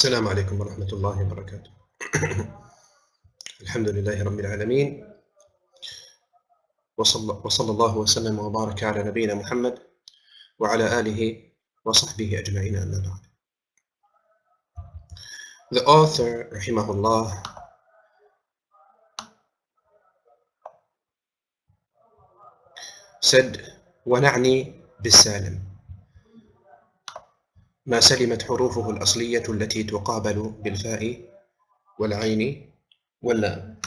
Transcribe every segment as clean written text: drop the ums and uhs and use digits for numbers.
السلام عليكم ورحمة الله وبركاته. الحمد لله رب العالمين، وصلى الله وسلم وبارك على نبينا محمد وعلى آله وصحبه أجمعين، أما بعد. The author, rahimahullah, said, ونعني بالسالم ما سلمت حروفه الأصلية التي تقابل بالفاء والعين واللام.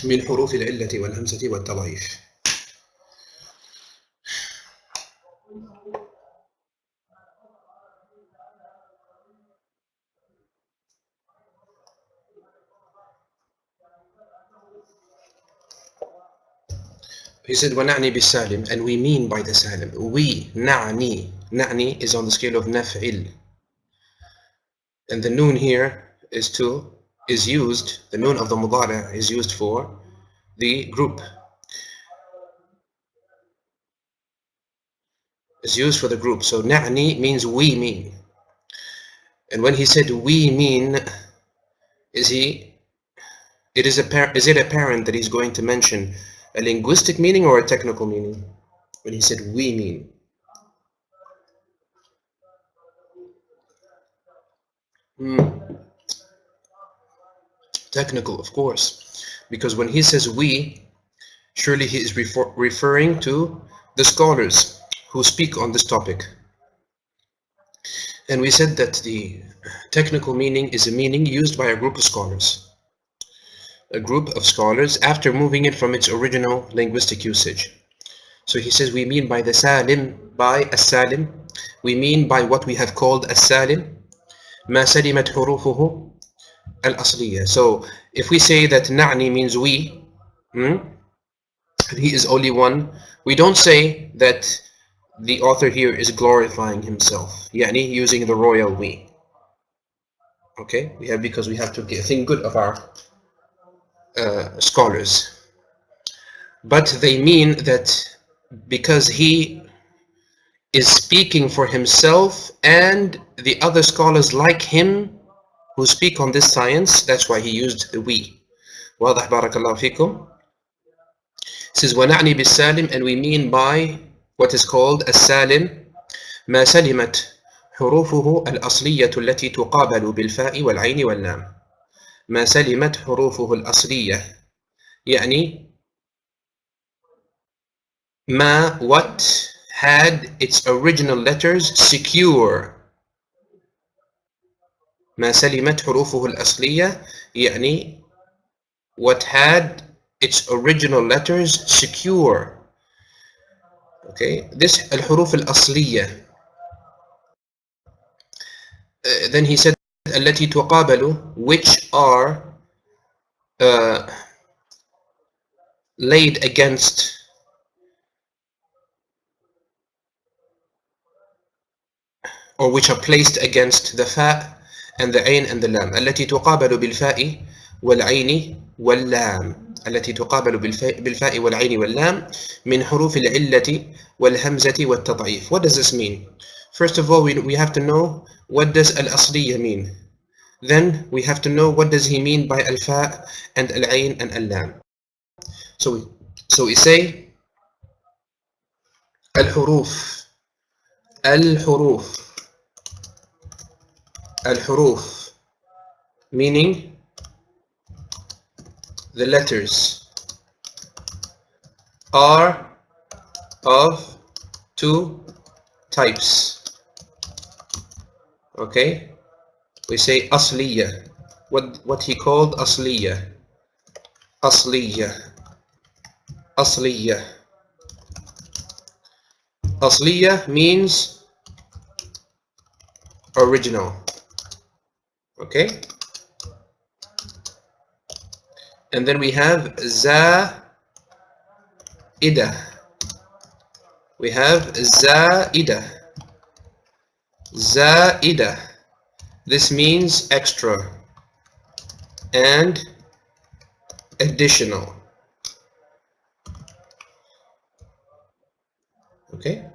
من حروف العلة والهمزة والتضعيف. He said, وَنَعْنِي بِالسَّالِمِ, and we mean by the salim. We, na'ni. Na'ni is on the scale of naf'il. And the noon here is used, the noon of the mudari' is used for the group. Is used for the group. So na'ni means we mean. And when he said we mean, is it apparent that he's going to mention a linguistic meaning or a technical meaning? When he said we mean. Technical, of course. Because when he says we, surely he is referring to the scholars who speak on this topic. And we said that the technical meaning is a meaning used by a group of scholars. A group of scholars after moving it from its original linguistic usage. So he says we mean by the salim, by as-salim, we mean by what we have called as-salim, ma salimat hurufuhu al-asliya. So if we say that na'ni means we, he is only one, we don't say that the author here is glorifying himself, yani using the royal we. Okay, because we have to think good of our scholars. But they mean that because he is speaking for himself and the other scholars like him who speak on this science, that's why he used the we. واضح بارك الله فيكم. It says ونعني بالسالم, and we mean by what is called السالم ما سلمت حروفه الأصلية التي تقابل بالفاء والعين واللام. ما سلمت حروفه الأصلية يعني what had its original letters secure. ما سلمت حروفه الأصلية يعني what had its original letters secure. Okay, this الحروف الأصلية. Then he said التي تقابل, which are laid against or which are placed against the fa and the ain and the lam. التي تقابل بالفاء والعين واللام. التي تقابل بالفاء والعين واللام من حروف العلة والهمزة والتضعيف. What does this mean? First of all, we have to know what does al-asliya mean. Then we have to know what does he mean by al-fa and al-ain and al-lam. So we say al-huruf, meaning the letters are of two types. Okay, we say asliya, what he called asliya. Asliya means original. Okay, and then we have zaidah. We have zaidah. This means extra and additional. Okay.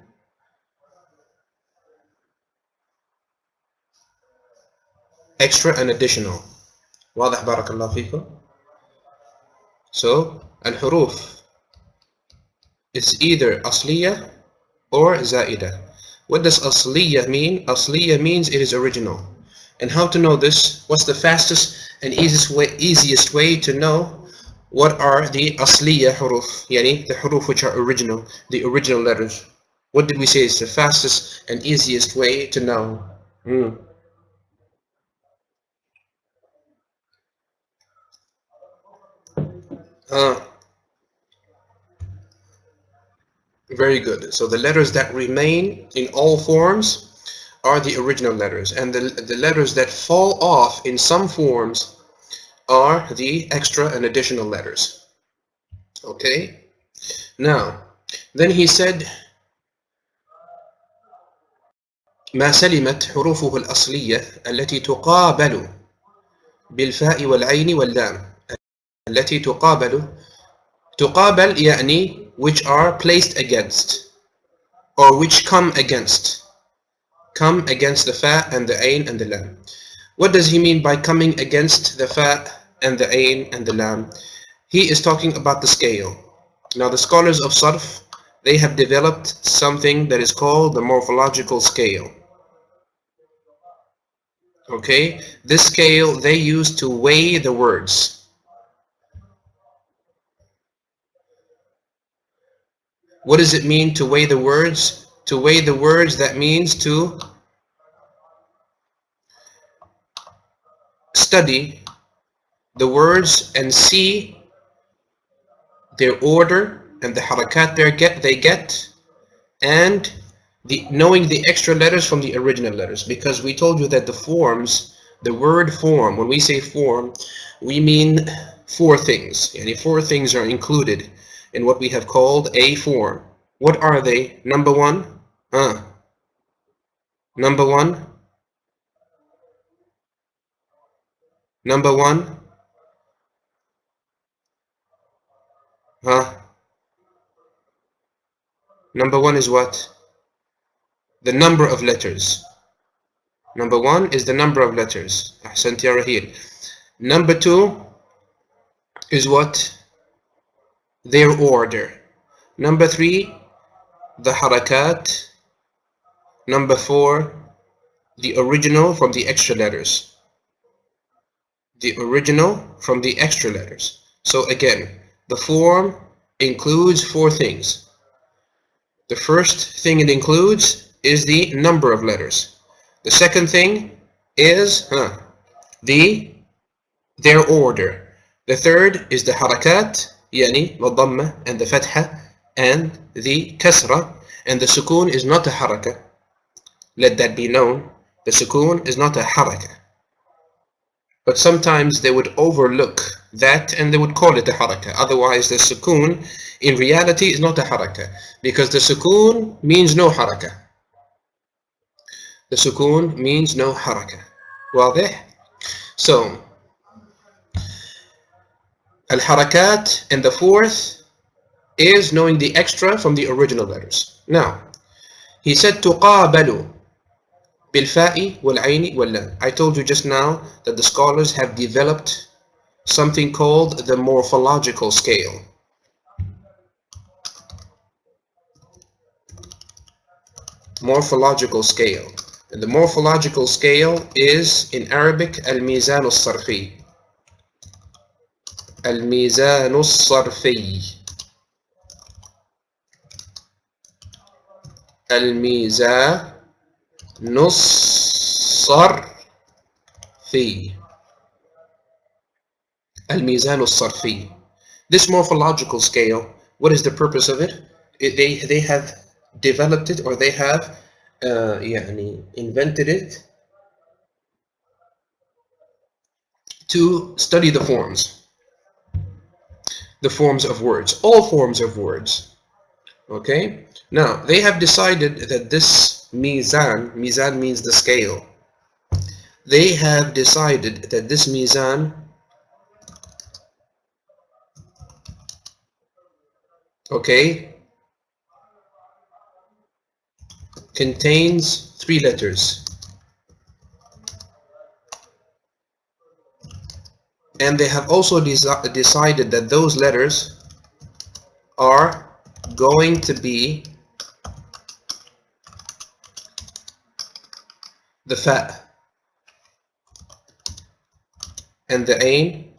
Extra and additional. واضح بارك الله فيكم. So الحروف is either أصلية or زائدة. What does أصلية mean? أصلية means it is original. And how to know this? What's the fastest and easiest way to know what are the أصلية حروف? يعني the حروف which are original, the original letters. What did we say is the fastest and easiest way to know? Very good. So the letters that remain in all forms are the original letters, and the letters that fall off in some forms are the extra and additional letters. Okay? Now, then he said, ما سلمت حروفه الأصلية التي تقابل بالفاء والعين واللام. التي تقابل يعني which are placed against or which come against the fa and the ain and the lam. What does he mean by coming against the fa and the ain and the lam? He is talking about the scale. Now the scholars of Sarf, they have developed something that is called the morphological scale. Okay, this scale they use to weigh the words. What does it mean to weigh the words? To weigh the words, that means to study the words and see their order and the harakat they get, and knowing the extra letters from the original letters. Because we told you that the forms, the word form, when we say form, we mean four things. And four things are included in what we have called a form. What are they? Number one, number one, number one, number one is what? The number of letters. Number one is the number of letters. أحسنت يا رهيل. Number two is what? Their order. Number three, the harakat. Number four, the original from the extra letters. The original from the extra letters. So again, the form includes four things. The first thing it includes is the number of letters. The second thing is their order. The third is the harakat, yani the dhamma and the fatha and the kasra, and the sukoon is not a haraka. Let that be known. The sukoon is not a haraka. But sometimes they would overlook that and they would call it a haraka. Otherwise the sukoon in reality is not a haraka, because the sukoon means no haraka. The sukoon means no haraka. واضح? So al-harakat, and the fourth is knowing the extra from the original letters. Now, he said تقابل بالفاء والعين واللام. I told you just now that the scholars have developed something called the morphological scale. Morphological scale. And the morphological scale is in Arabic al-mizan al-sarfi. Al-mizan al-sarfi. Al-mizan al-sarfi. Al-mizan al-sarfi. This morphological scale, what is the purpose of it? They have developed it, or they have invented it to study the forms of words, all forms of words. Okay, now they have decided that this mizan means the scale. They have decided that this mizan, okay, contains 3 letters, and they have also decided that those letters are going to be the fa and the ain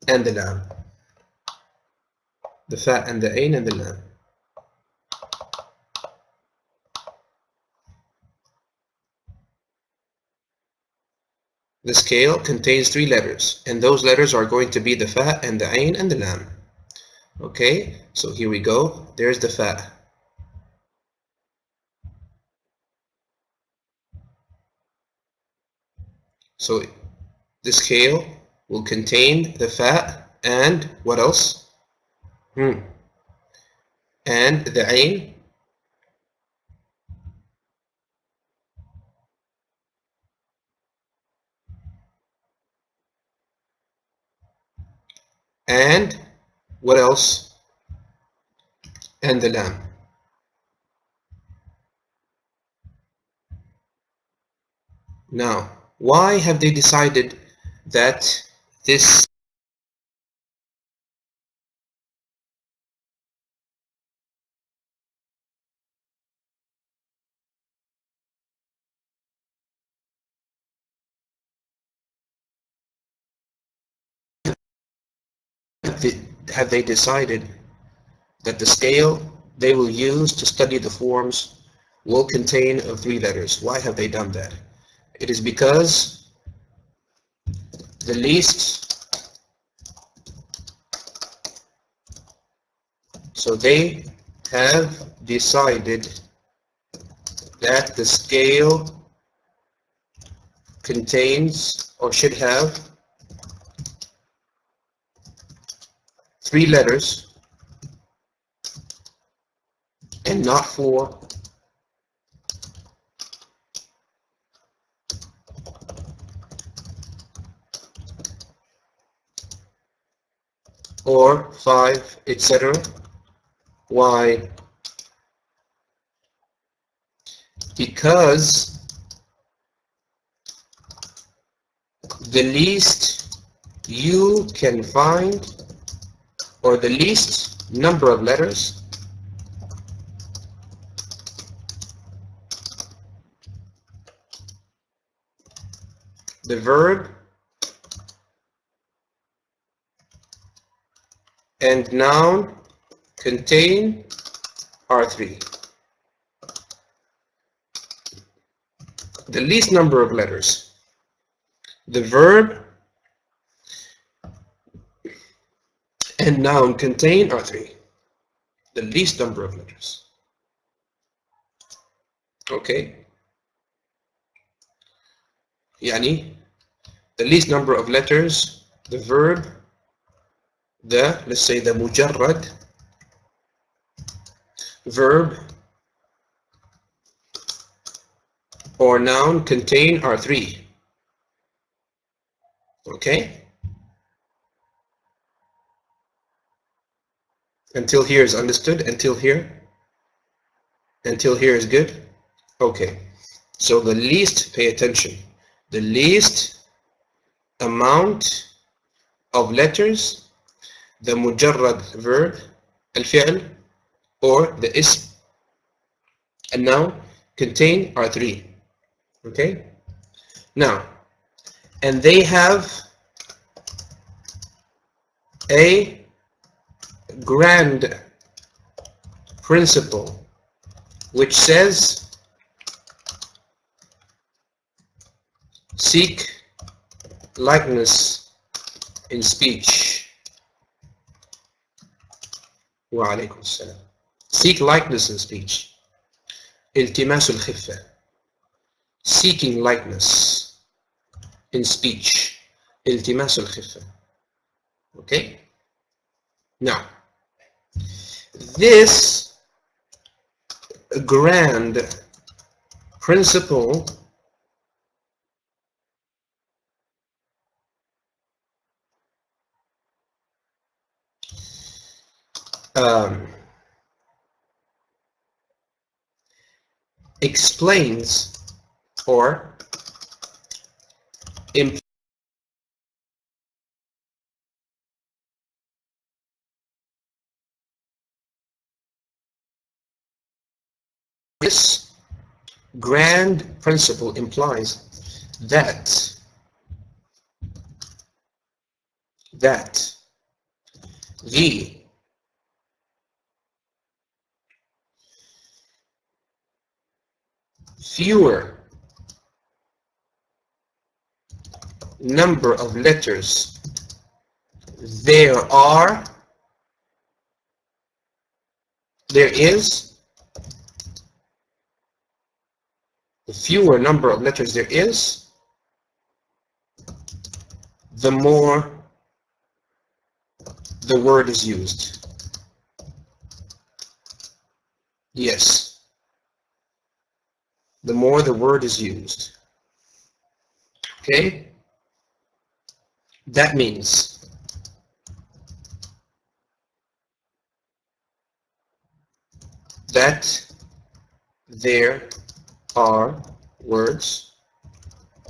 and the lam. The fa and the ain and the lam. The scale contains 3 letters, and those letters are going to be the fa and the ain and the lam. Okay, so here we go. There's the fa. So the scale will contain the fa and what else? And the ain and what else? And the lam. Now, why have they decided that this have they decided that the scale they will use to study the forms will contain 3 letters? Why have they done that? It is because the least, so they have decided that the scale contains or should have 3 letters and not 4 or 5, etc. Why? Because the least you can find, or the least number of letters, the verb and noun contain are 3. The least number of letters, the verb and noun contain are 3. The least number of letters. Okay. يعني the least number of letters, the verb, let's say the mujarrad verb or noun contain are 3. Okay? Until here is understood? Until here? Until here is good? Okay. So the least, pay attention, the least amount of letters, the mujarrad verb, al-fi'l, or the ism, and noun contain are 3. Okay? Now, and they have a grand principle which says seek likeness in speech. Wa alaykum assalam. Seek likeness in speech. التماس الخفة. Seeking likeness in speech. التماس الخفة. Okay? Now, this grand principle explains or implies this grand principle implies that the fewer number of letters there is, the fewer number of letters there is, the more the word is used. Yes, the more the word is used. Okay? That means that there are words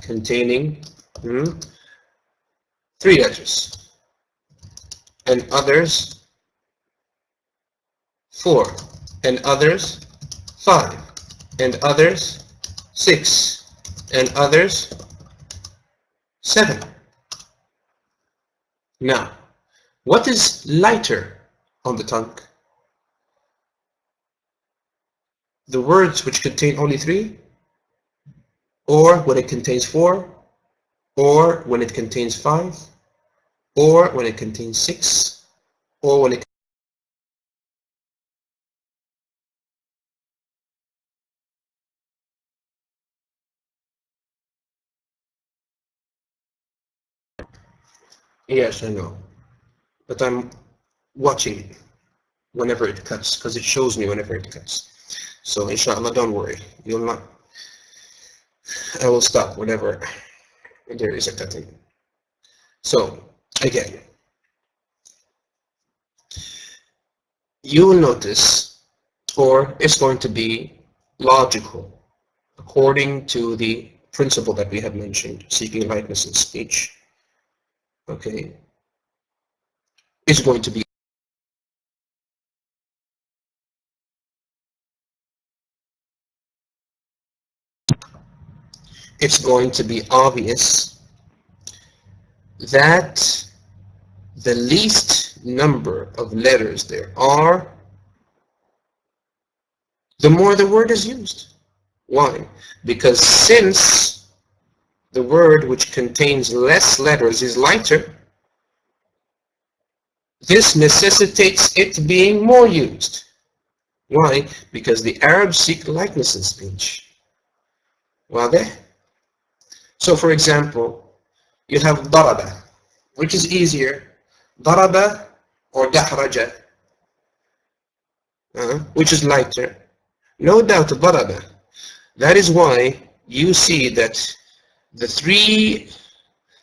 containing 3 letters, and others 4, and others 5, and others 6, and others 7. Now, what is lighter on the tongue? The words which contain only 3, or when it contains 4, or when it contains 5, or when it contains 6, or when it Yes, I know, but I'm watching it whenever it cuts, because it shows me whenever it cuts. So inshallah, don't worry, you'll not, I will stop whenever there is a cutting. So again, you will notice, or it's going to be logical according to the principle that we have mentioned, seeking likeness in speech. Okay, it's going to be obvious that the least number of letters there are, the more the word is used. Why? Because since the word which contains less letters is lighter, this necessitates it being more used. Why? Because the Arabs seek likeness in speech. واضح? So for example, you have ضرب, which is easier, ضرب or دحرج, which is lighter. No doubt ضرب. That is why you see that the 3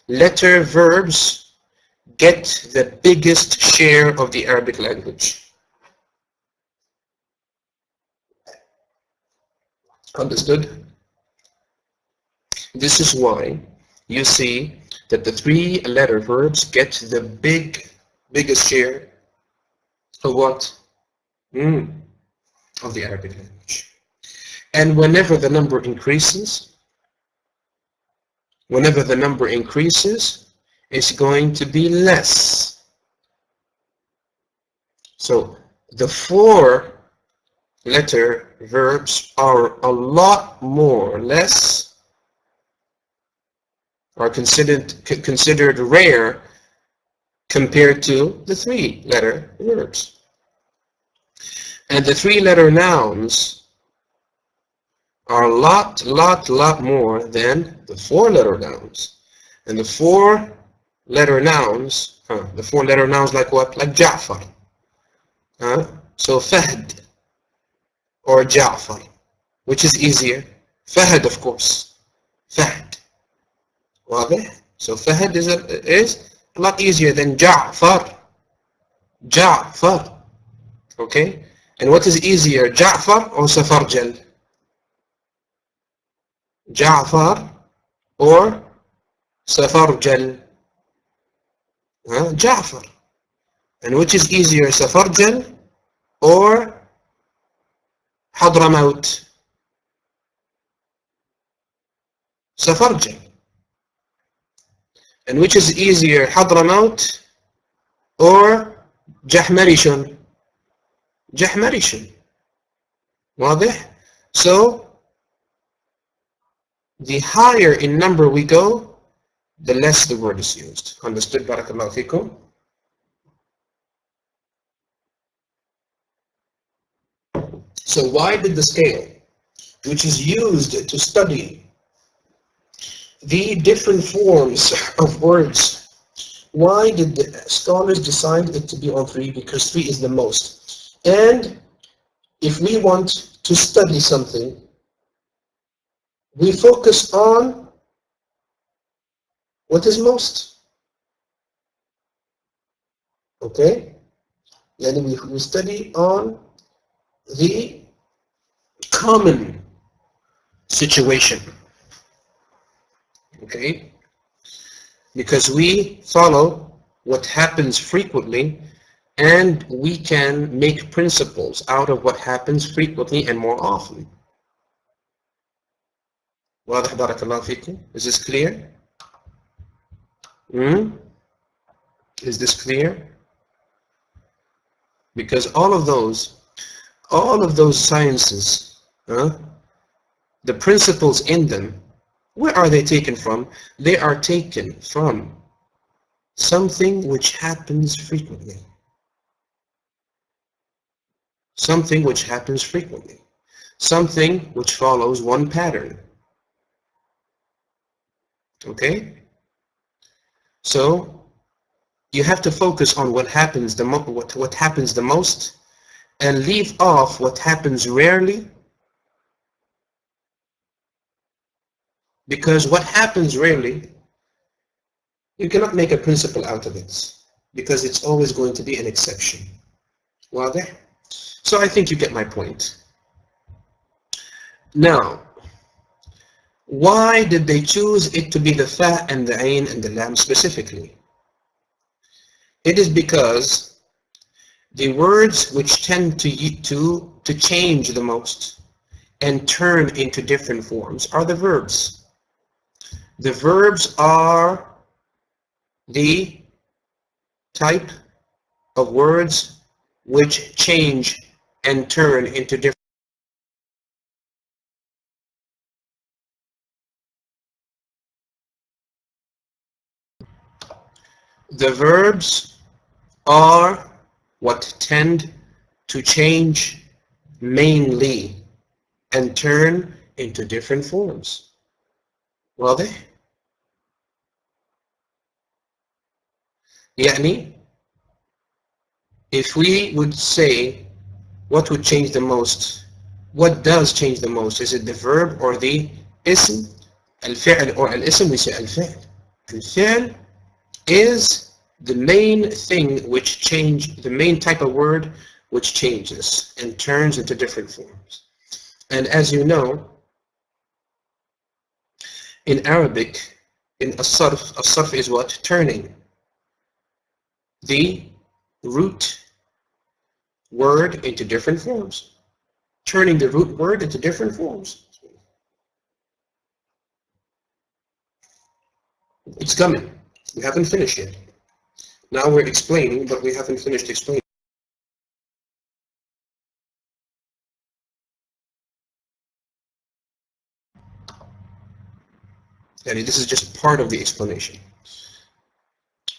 letter verbs get the biggest share of the Arabic language. Understood? This is why you see that the 3 letter verbs get the biggest share of what? Of the Arabic language. And whenever the number increases, it's going to be less. So the 4 letter verbs are a lot more less, are considered rare compared to the 3 letter verbs. And the 3 letter nouns are a lot more than the 4 letter nouns. And the 4 letter nouns, like what? Like Ja'far. So Fahd or Ja'far, which is easier? Fahd, of course. Fahd. واضح? So Fahd is a lot easier than Ja'far. Ja'far. Okay? And what is easier, Ja'far or Safarjal? Ja'far or Safarjal? Ja'far. And which is easier, Safarjal or Hadramaut? Safarjal. And which is easier, Hadramaut or Jahmarishun? Jahmarishun. واضح? So the higher in number we go, the less the word is used. Understood? Barakallahu fikum. So why did the scale, which is used to study the different forms of words, why did the scholars decide it to be on 3? Because 3 is the most. And if we want to study something, we focus on what is most. Okay? And we study on the common situation. Okay? Because we follow what happens frequently, and we can make principles out of what happens frequently and more often. واضح barakallahu fikum? Is this clear? Is this clear? Because all of those sciences, the principles in them, where are they taken from? They are taken from something which happens frequently. Something which happens frequently. Something which follows one pattern. Okay? So you have to focus on what happens what happens the most, and leave off what happens rarely, because what happens rarely, you cannot make a principle out of it, because it's always going to be an exception. واضح? So I think you get my point. Now, why did they choose it to be the fa and the ain and the lam specifically? It is because the words which tend to change the most and turn into different forms are the verbs. The verbs are the type of words which change and turn into different. The verbs are what tend to change mainly and turn into different forms. واضح؟ يعني, if we would say what would change the most, what does change the most? Is it the verb or the ism? الفعل or الاسم? We say الفعل. الفعل is the main thing which the main type of word which changes and turns into different forms. And as you know, in Arabic, in as-sarf is what? Turning the root word into different forms. Turning the root word into different forms. It's coming. We haven't finished yet. Now we're explaining, but we haven't finished explaining. And this is just part of the explanation.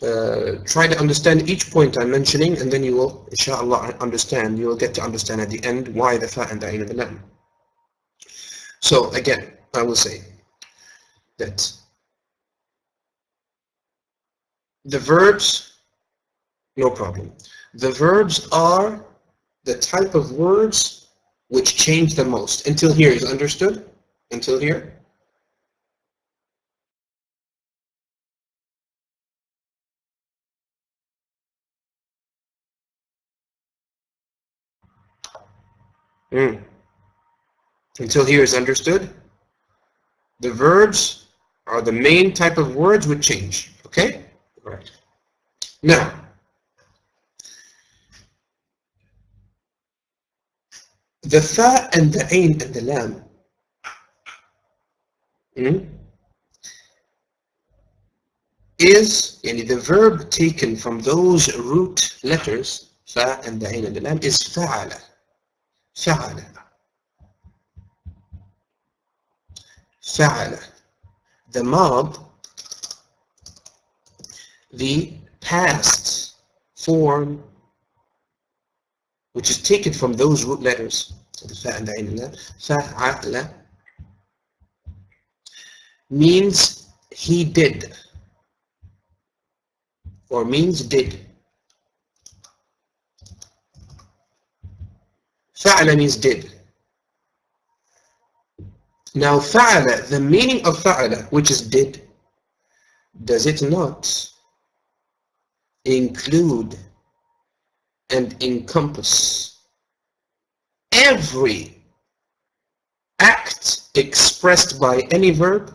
Try to understand each point I'm mentioning, and then you will, inshallah, understand. You will get to understand at the end why the fa and the ain and the lam. So again, I will say that the verbs, no problem. The verbs are the type of words which change the most. Until here, is understood? Until here? Until here is understood? The verbs are the main type of words would change. Okay? Right. Now, the fa and the ain and the lam is the verb taken from those root letters, fa and the ain and the lam, is fa'ala. Fa'ala. Fa'ala. The mad, the past form, which is taken from those root letters, the fa and the ain and the lam, fa'ala, means he did, or means did. Fa'ala means did. Now fa'ala, the meaning of fa'ala, which is did, does it not include and encompass every act expressed by any verb?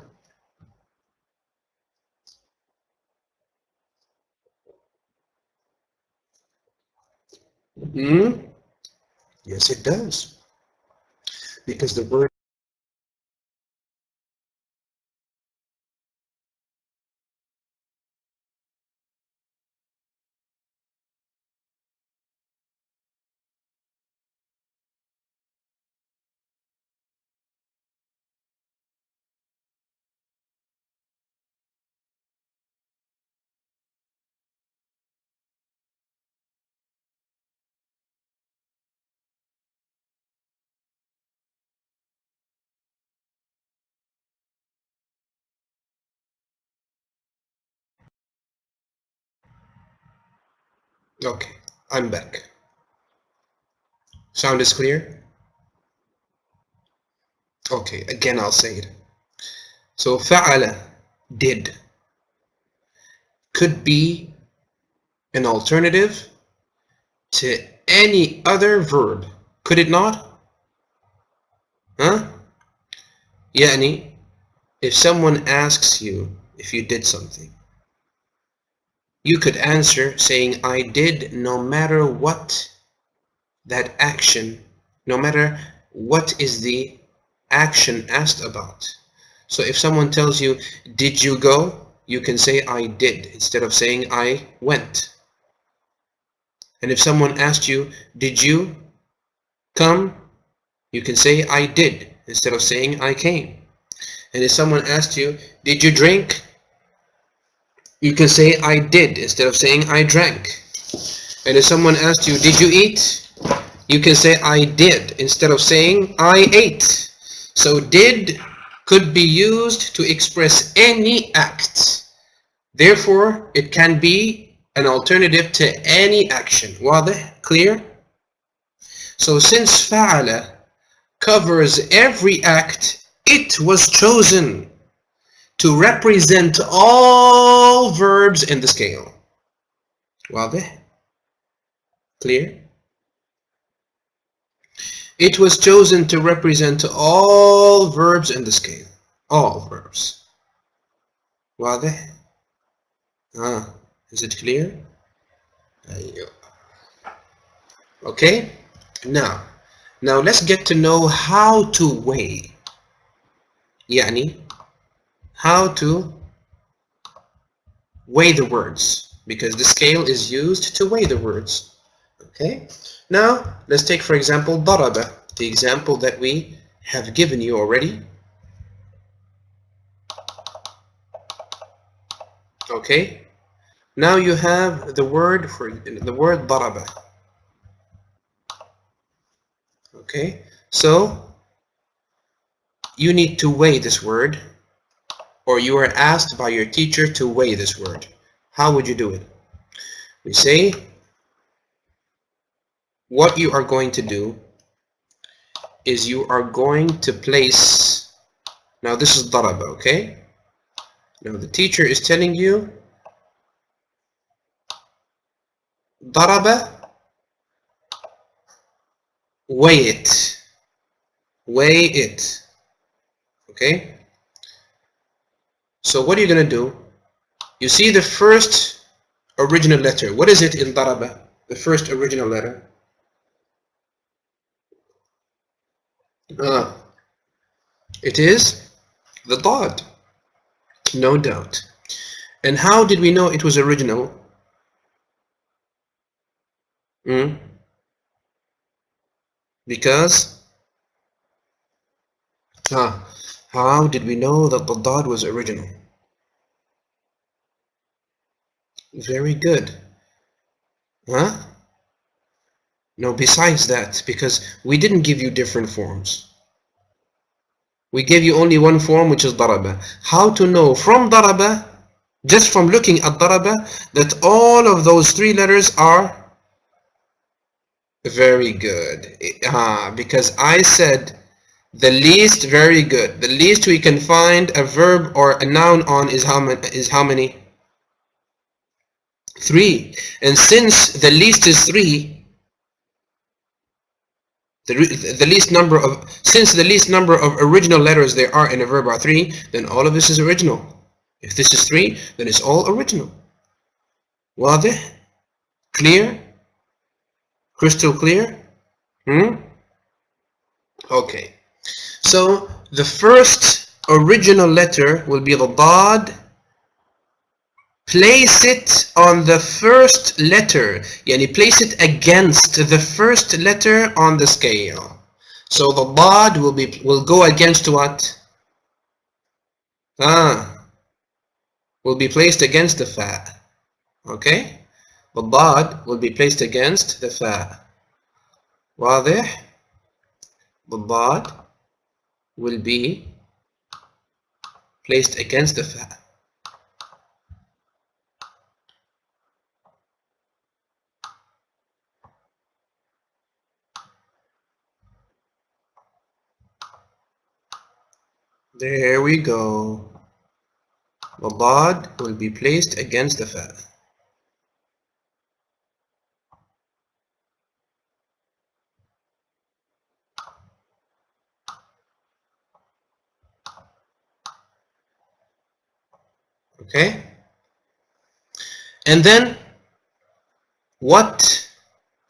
Yes, it does. Because the word okay, I'm back. Sound is clear? Okay, again I'll say it. So fa'ala, did, could be an alternative to any other verb. Could it not? Huh? Yani, if someone asks you if you did something, you could answer saying, I did, no matter what that action, no matter what is the action asked about. So if someone tells you, did you go? You can say, I did, instead of saying, I went. And if someone asked you, did you come? You can say, I did, instead of saying, I came. And if someone asked you, did you drink? You can say, I did, instead of saying, I drank. And if someone asked you, did you eat? You can say, I did, instead of saying, I ate. So did could be used to express any act. Therefore, it can be an alternative to any action. واضح? Clear? So since fa'ala covers every act, it was chosen to represent all verbs in the scale. واضح? Clear? It was chosen to represent all verbs in the scale. All verbs. واضح? Is it clear? Okay? Now let's get to know how to weigh. يعني how to weigh the words, because the scale is used to weigh the words. Okay? Now let's take, for example, ضرب, the example that we have given you already. Okay? Now you have the word ضرب. Okay? So you need to weigh this word, or you are asked by your teacher to weigh this word. How would you do it? We say, what you are going to do is you are going to place, now this is ضرب, okay? Now the teacher is telling you, ضرب, weigh it, okay? So what are you going to do? You see the first original letter. What is it in daraba? The first original letter. It is the dad. No doubt. And how did we know it was original? Because how did we know that the dad was original? Very good. No, besides that, because we didn't give you different forms. We gave you only one form, which is daraba. How to know from daraba, just from looking at daraba, that all of those three letters are very good? Because I said the least, very good. The least we can find a verb or a noun on is how many? 3. And since the least is 3, the least number of, since the least number of original letters there are in a verb are 3, then all of this is original. If this is 3, then it's all original. واضح? Clear? Crystal clear? Okay. So the first original letter will be the dad. Place it on the first letter. Yani place it against the first letter on the scale. So the dad will go against what? Will be placed against the fa. Okay? The dad will be placed against the fa. واضح? The dad will be placed against the fa. There we go. The dad will be placed against the fa. Okay? And then what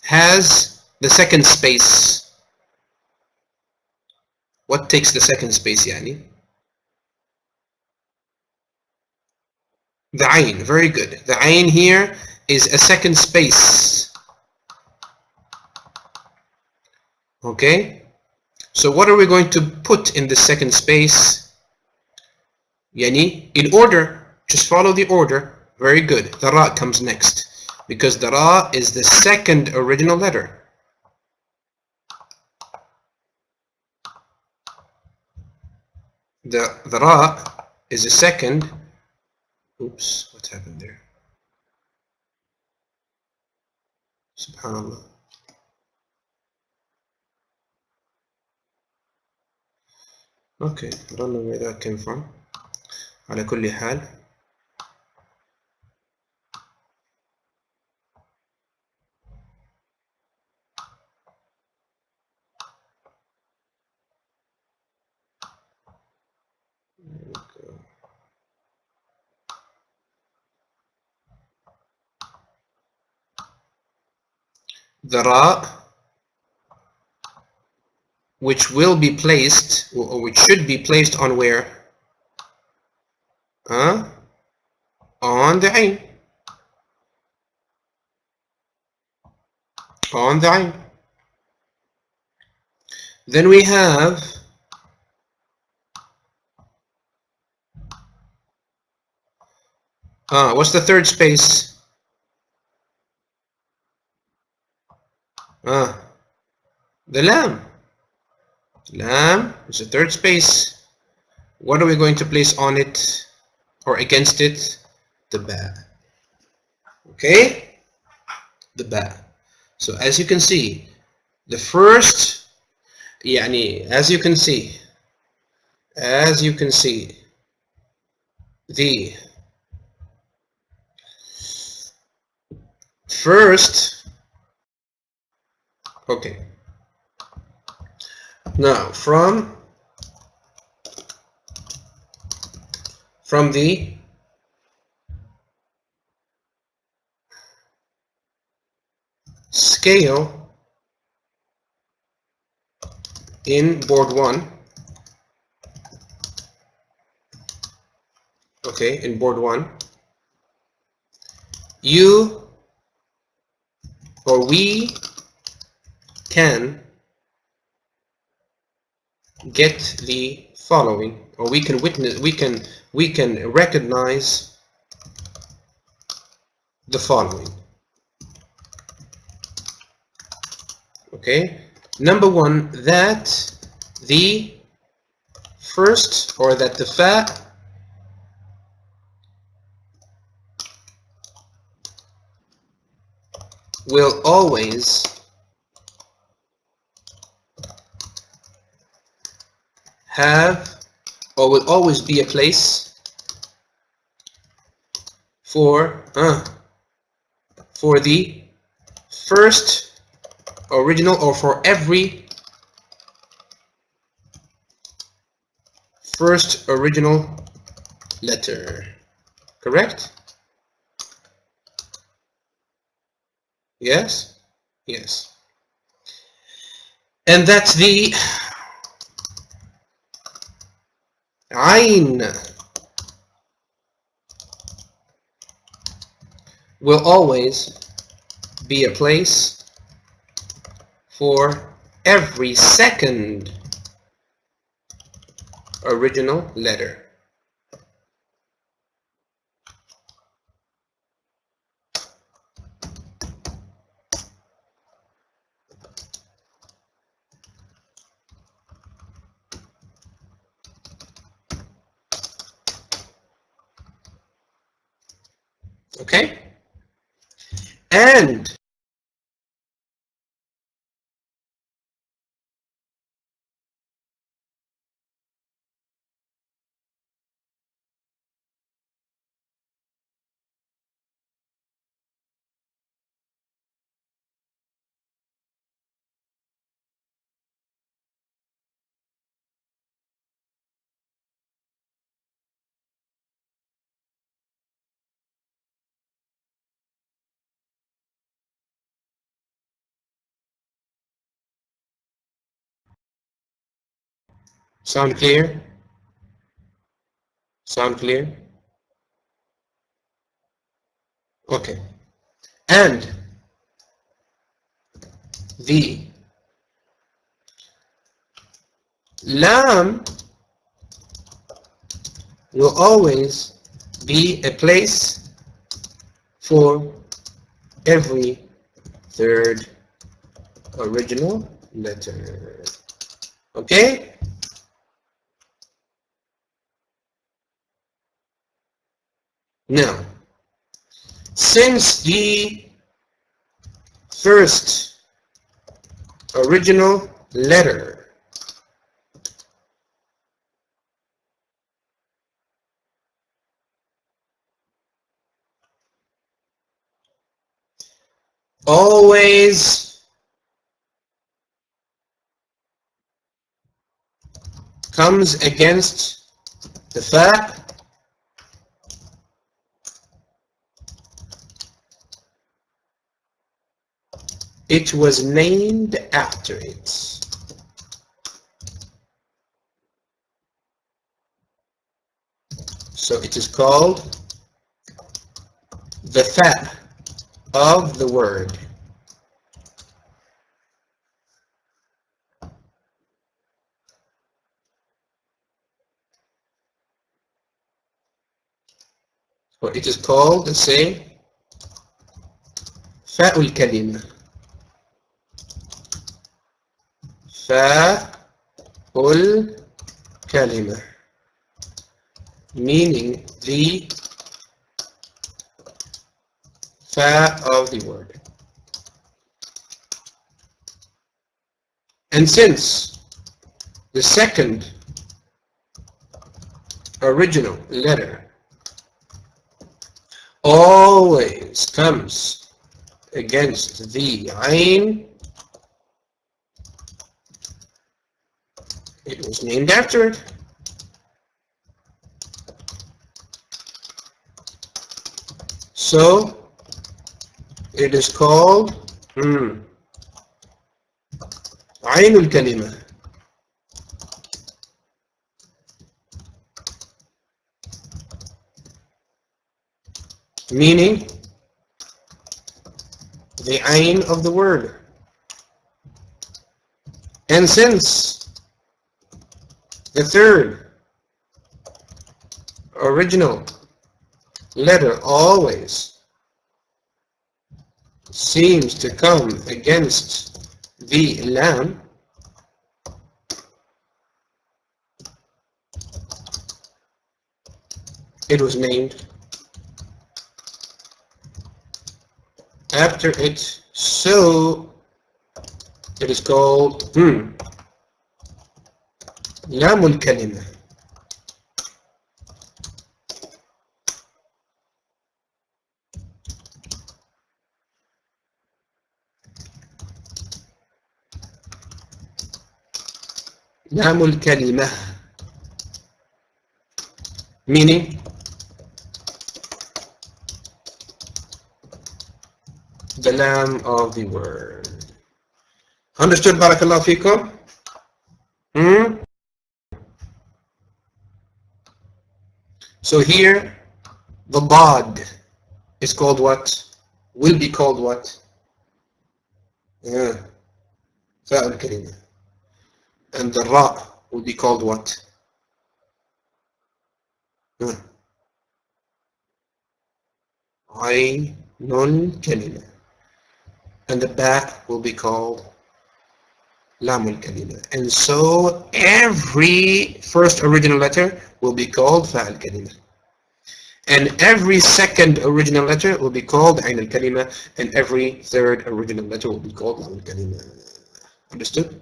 has the second space? What takes the second space, yani? The ayn. Very good. The ayn here is a second space. Okay? So what are we going to put in the second space? Yani, in order. Just follow the order. Very good. The ra comes next, because the ra is the second original letter. The ra is the second. Oops, what happened there? Subhanallah. Okay, I don't know where that came from. على كل حال. The ra, which will be placed, or which should be placed on where? On the ayn. On the ayn. Then we have what's the third space? The lam. Lam is the third space. What are we going to place on it or against it? The ba. Okay? The ba. So as you can see, the first, yani, as you can see, the first, okay. Now from from the scale in board 1. Okay, in board 1, you or we can get the following, or we can witness, we can recognize the following. Okay, number 1, that the first, or that the fa will always have, or will always be a place for the first original, or for every first original letter. Correct? Yes? Yes. And that's the Ayn will always be a place for every second original letter. Okay? And sound clear? Sound clear? Okay. And the lam will always be a place for every third original letter. Okay? Now, since the first original letter always comes against the fa, it was named after it. So it is called the fa of the word. Or it is called, say, fa'ul kalima. Fa'ul kalima, meaning the fa of the word. And since the second original letter always comes against the ayn, it was named after it. So it is called عين الكلمة, meaning the ayn of the word. And since the third original letter always seems to come against the lam, it was named after it, so it is called لام الكلمة. لام الكلمة, meaning the lamb of the word. Understood? Barakallahu feekum. So here the bod is called what? Will be called what? Fa'al kalima. And the ra will be called what? Aynul kalima. And the ba will be called lamul kalima. And so every first original letter will be called fa'al kalima. And every second original letter will be called ayn al-kalima, and every third original letter will be called lam al-kalima. Understood?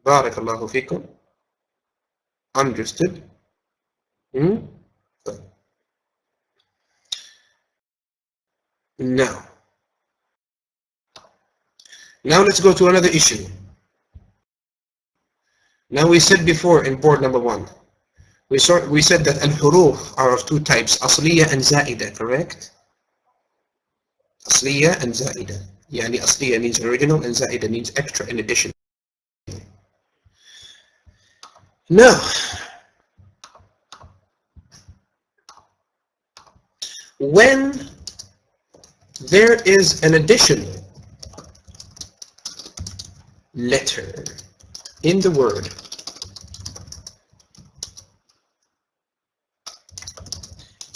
Barakallahu feekum. Understood? Now let's go to another issue. Now we said before in board number 1, we said that al-huruf are of two types, asliya and zaida, correct? Asliya and zaida. Yani asliya means original and zaida means extra, in addition. Now, when there is an additional letter in the word,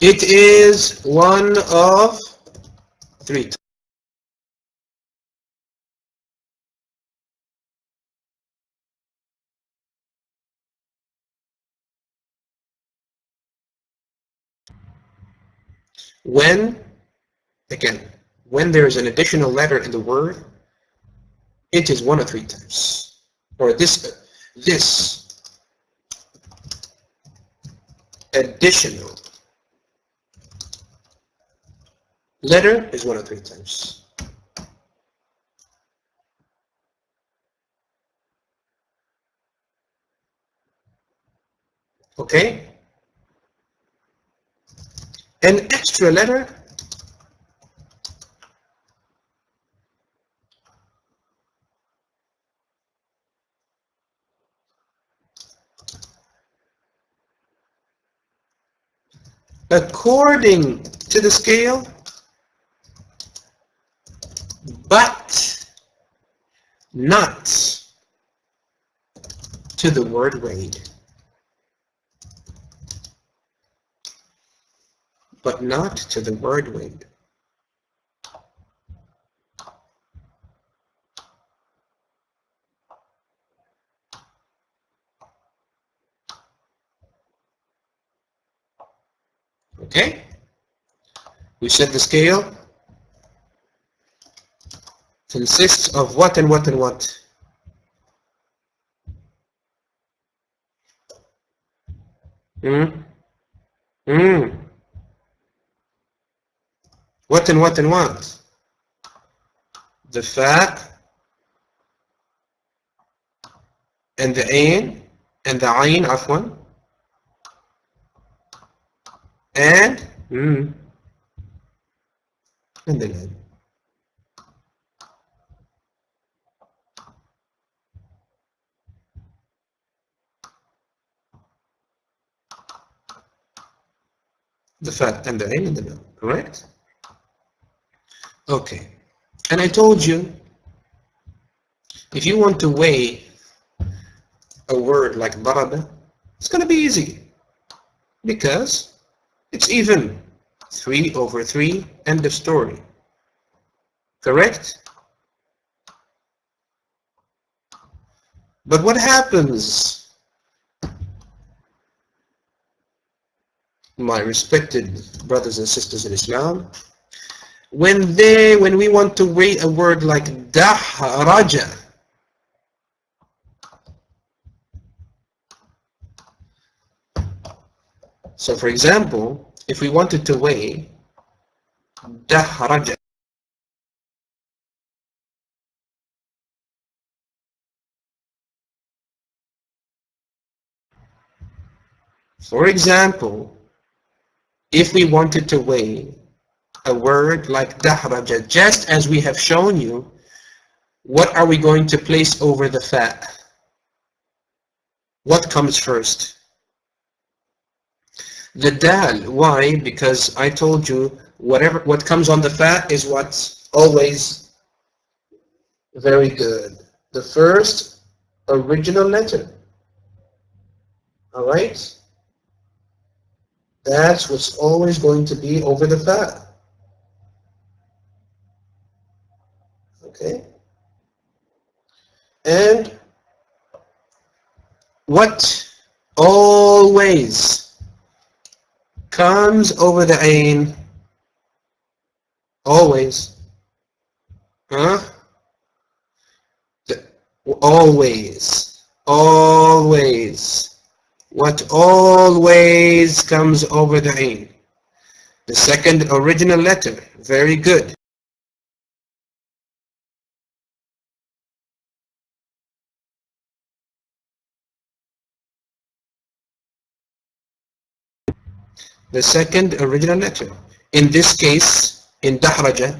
it is one of three types. When there is an additional letter in the word, it is one of three types. Or this additional letter is one of three types. Okay? An extra letter according to the scale, but not to the word weight. But not to the word weight. Okay? We said the scale consists of what and what and what? What and what and what? The fa and the ain and the ayn, afwan, and and the lam. The fa and the ain and the lam, correct? Okay. And I told you, if you want to weigh a word like daraba, it's going to be easy because it's even. 3 over 3, end of story. Correct? But what happens, my respected brothers and sisters in Islam, when we want to weigh a word like dahraja? So for example, if we wanted to weigh dahraja, for example, if we wanted to weigh a word like dahraja, just as we have shown you, what are we going to place over the fa? What comes first? The dal. Why? Because I told you what comes on the fa is what's always very good. The first original letter. Alright? That's what's always going to be over the fa. Okay? And what always comes over the ain? Always. Huh? Always. Always. What always comes over the ain? The second original letter. Very good. The second original letter. In this case, in dahraja,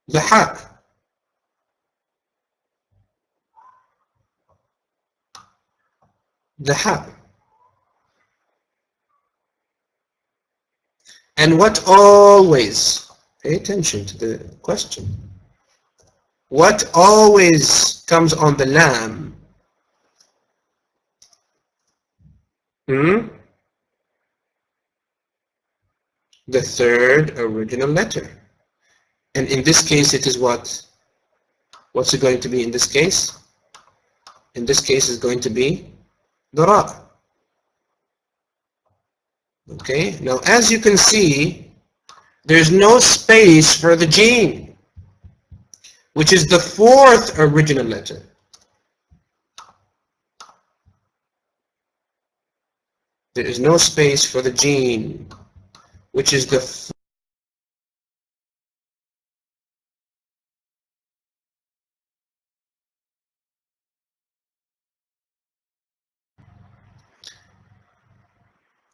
the ha. The ha. And what always, pay attention to the question. What always comes on the lam? The third original letter. And in this case, it is what? What's it going to be in this case? In this case, it's going to be the ra. Okay, now as you can see, there's no space for the jeen, which is the fourth original letter. There is no space for the jeen, which is the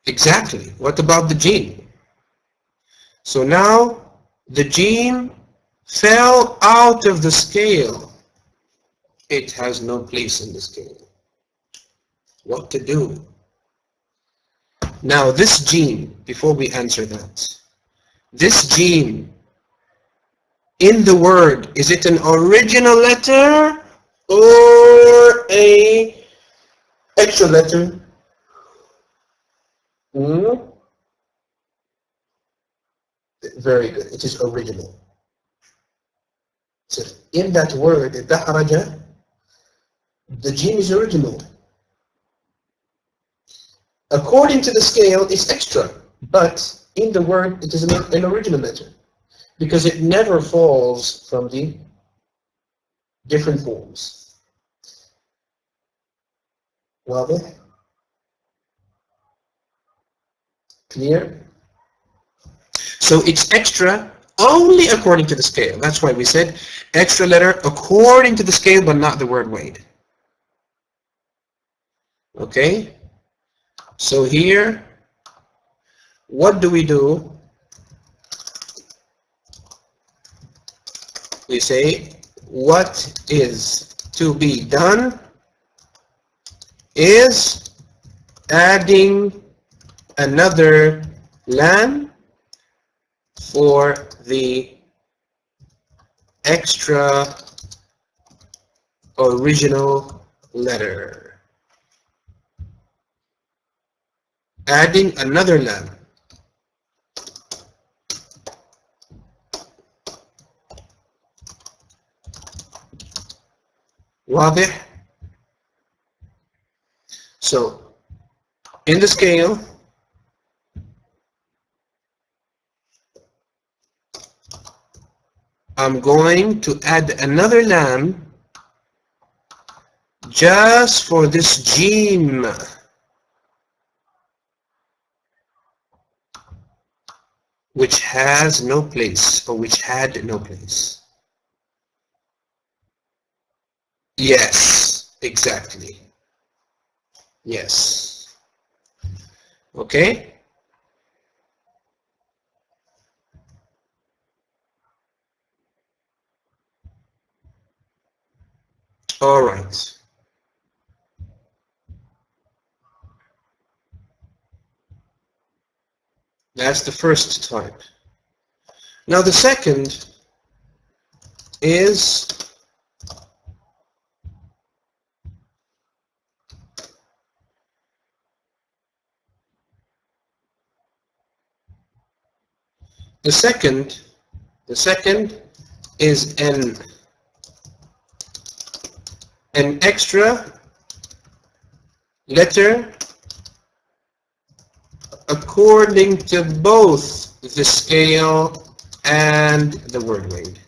exactly. What about the jeen? So now the jeen fell out of the scale. It has no place in the scale. What to do? Now this jeen, before we answer that, this jeen in the word, is it an original letter or a extra letter? Very good. It is original. So in that word, dahraja, the jeen is original. According to the scale, it's extra, but in the word, it is an original letter because it never falls from the different forms. واضح? Clear? So it's extra only according to the scale. That's why we said extra letter according to the scale, but not the word weighed. Okay? So here, what do we do we say what is to be done is adding another lam for the extra original letter. Adding another lam. واضح? So in the scale, I'm going to add another lam just for this jim, which has no place, or which had no place. Yes, exactly. Yes. Okay? All right. That's the first type. Now the second is the second is an extra letter according to both the scale and the word weight.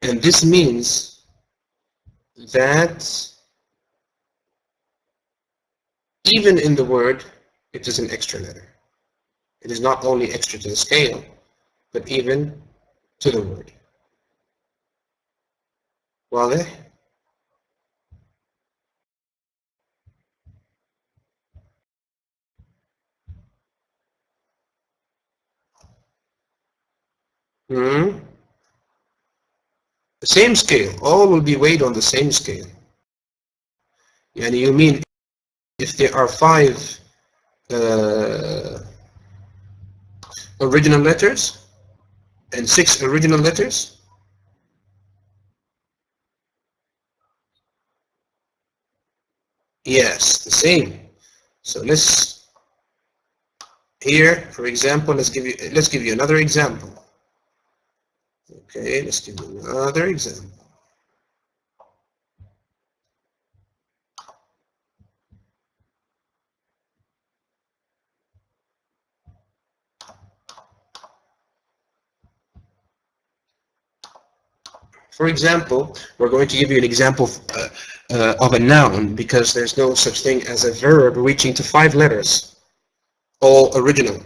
And this means that even in the word, it is an extra letter. It is not only extra to the scale, but even to the word. واضح? The same scale. All will be weighed on the same scale. And you mean if there are 5 original letters and 6 original letters? Yes, the same. So let's here, for example, let's give you another example. Okay, let's give you another example. For example, we're going to give you an example of a noun, because there's no such thing as a verb reaching to 5 letters, all original.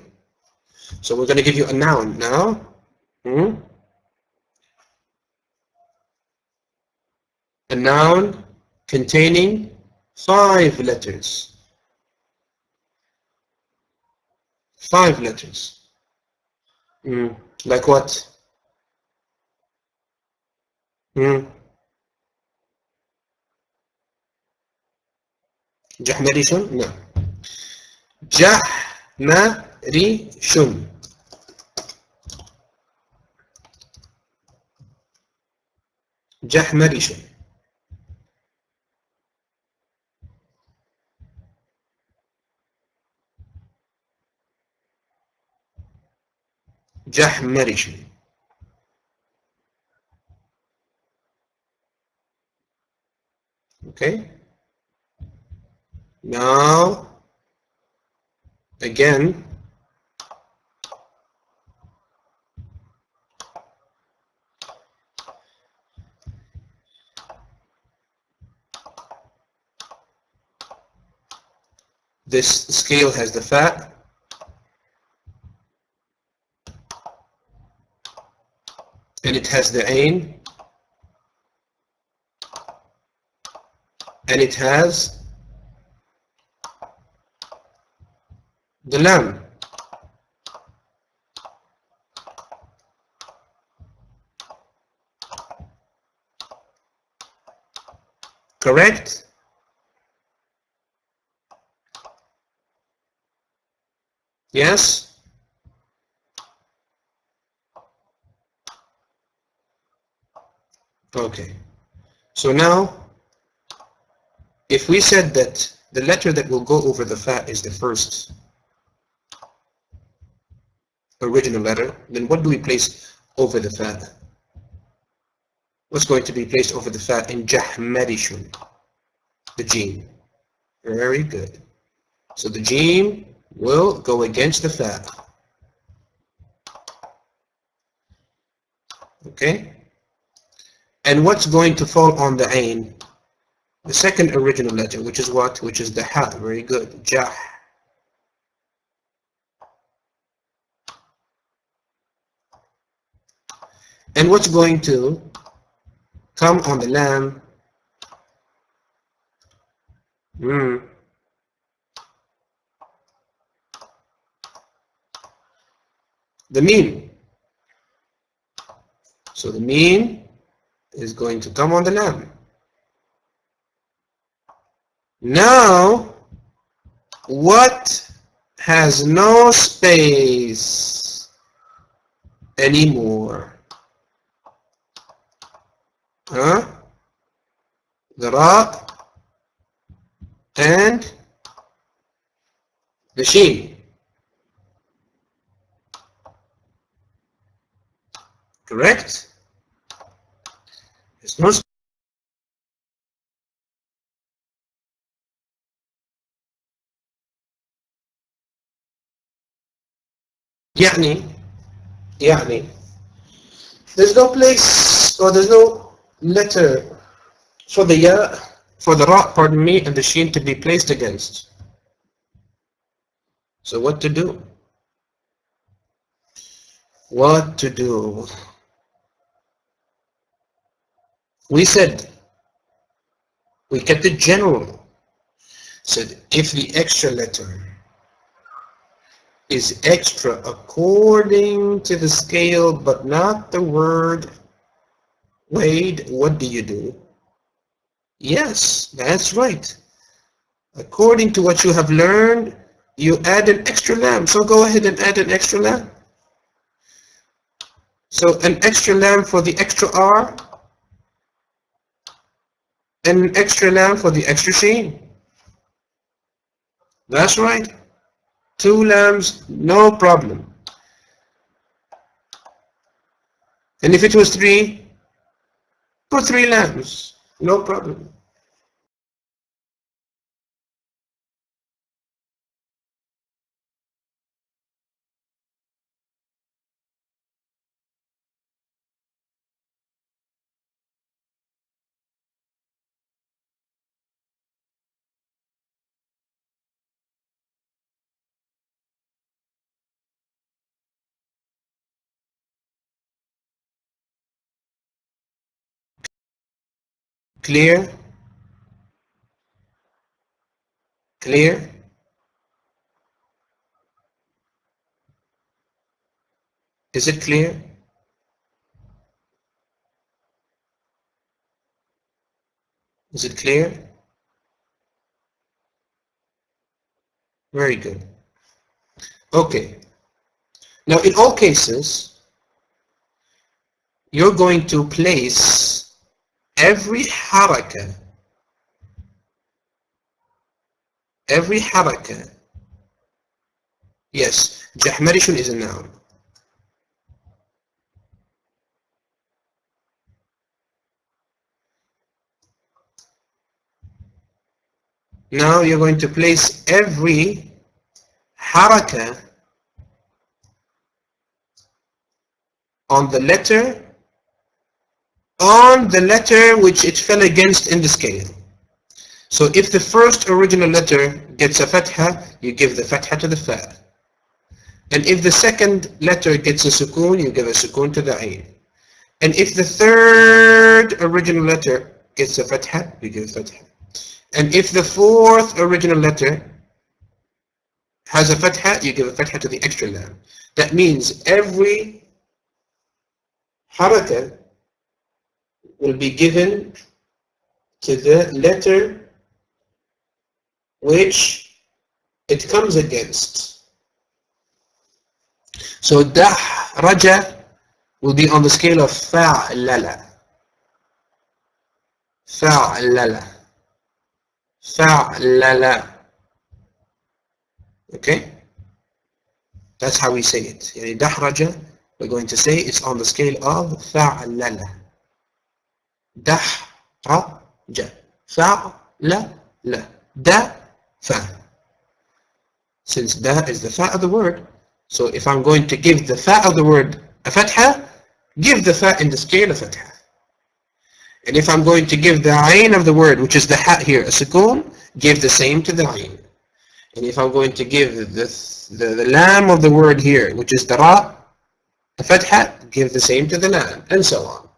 So we're going to give you a noun now. A noun containing 5 letters. 5 letters. Like what? جحمريشون؟ No. جحمريشون. جحمريشون. جحمريشون. Okay. Now, again, this scale has the fa, and it has the ain, and it has the lam. Correct? Yes? Okay. So now, if we said that the letter that will go over the fa is the first original letter, then what do we place over the fa? What's going to be placed over the fa in jahmarishun? The jim. Very good. So the jim will go against the fa. Okay? And what's going to fall on the ain? The second original letter, which is what? Which is the ha. Very good. Jah. And what's going to come on the lam? The meme. So the meme is going to come on the lam. Now, what has no space anymore? Huh? The ra and the sheen. Correct? There's no space. يعني there's no place or there's no letter for the ya, for the ra, pardon me, and the sheen to be placed against. So what to do? What to do? We said, we kept it general. Said if the extra letter is extra according to the scale but not the word weighed, what do you do? Yes, that's right. According to what you have learned, you add an extra lam. So go ahead and add an extra lam. So an extra lam for the extra R and an extra lam for the extra sheen. That's right. 2 lambs, no problem. And if it was 3, put 3 lambs, no problem. Clear? Clear? Is it clear? Is it clear? Very good. Okay. Now in all cases, you're going to place every haraka, yes, jahmarishun is a noun. Now you're going to place every haraka on the letter which it fell against in the scale. So if the first original letter gets a fatha, you give the fatha to the fa. And if the second letter gets a sukoon, you give a sukoon to the ain. And if the third original letter gets a fatha, you give a fatha. And if the fourth original letter has a fatha, you give a fatha to the extra lam. That means every haraka will be given to the letter which it comes against. So dahraja will be on the scale of fa'lala. Fa'lala. Fa'lala. Okay? That's how we say it. Yani dahraja, we're going to say it's on the scale of fa'lala. Dahraja. Fa'lala. Da, fa. Since da is the fa of the word, so if I'm going to give the fa of the word a fatha, give the fa in the scale of fatha. And if I'm going to give the ayn of the word, which is the ha here, a sukoon, give the same to the ayn. And if I'm going to give the lam of the word here, which is the ra, a fatha, give the same to the lam, and so on.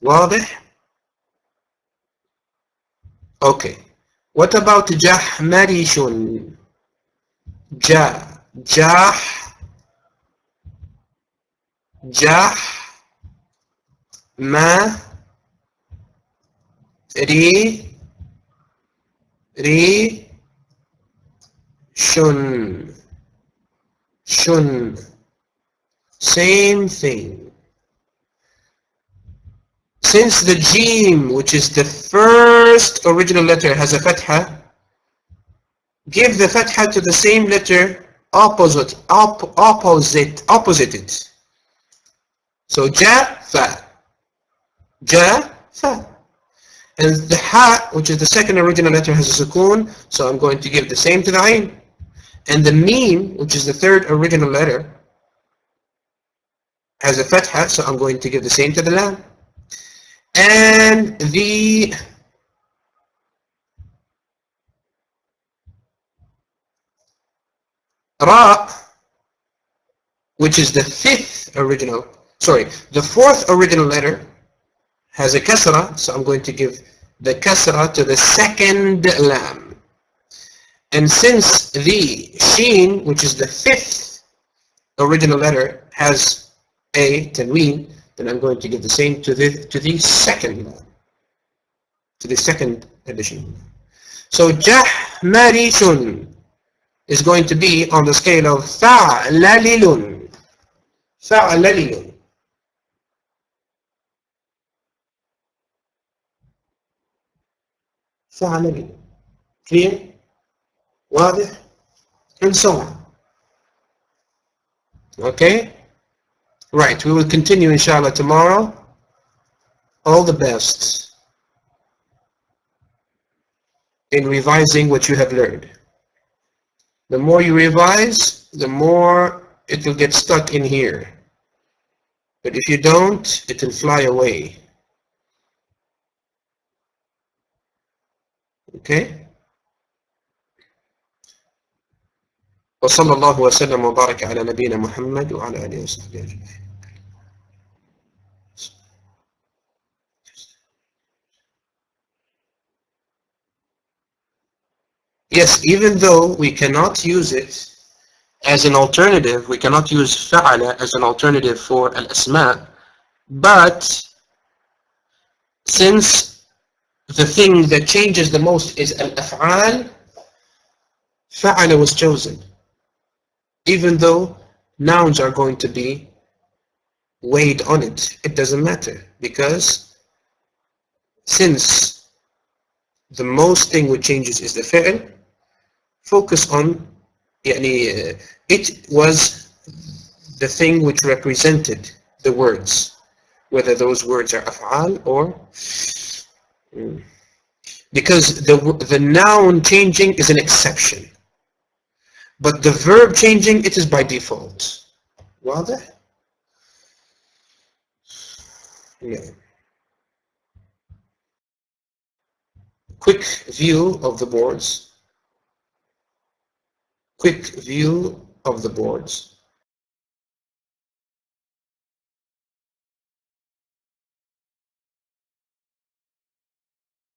واضح? Okay. What about jahmarishun? Jah, ma, shun. Same thing. Since the jim, which is the first original letter, has a fatha, give the fatha to the same letter opposite it. So ja, fa. Ja, fa. And the ha, which is the second original letter, has a sukoon, so I'm going to give the same to the ayn. And the meme, which is the third original letter, has a fatha, so I'm going to give the same to the lam. And the ra, which is the fourth original letter, has a kasra, so I'm going to give the kasra to the second lam. And since the sheen, which is the fifth original letter, has a tanween, then I'm going to give the same to the second lam, to the second addition. So jahmarishun is going to be on the scale of fa'lalilun. Fa'lalilun. Fa'lalilun. Clear? واضح? And so on. Okay? Right, we will continue inshallah tomorrow. All the best in revising what you have learned. The more you revise, the more it will get stuck in here. But if you don't, it will fly away. Okay? وصلى الله وسلم وبارك على نبينا محمد وعلى آله وصحبه أجمعين. Yes, even though we cannot use it as an alternative, we cannot use fa'ala as an alternative for al-asma, but since the thing that changes the most is al-af'al, fa'ala was chosen. Even though nouns are going to be weighed on it, it doesn't matter, because since the most thing which changes is the fi'l, focus on it was the thing which represented the words, whether those words are af'al or because the noun changing is an exception, but the verb changing, it is by default. واضح? Yeah. Quick view of the boards.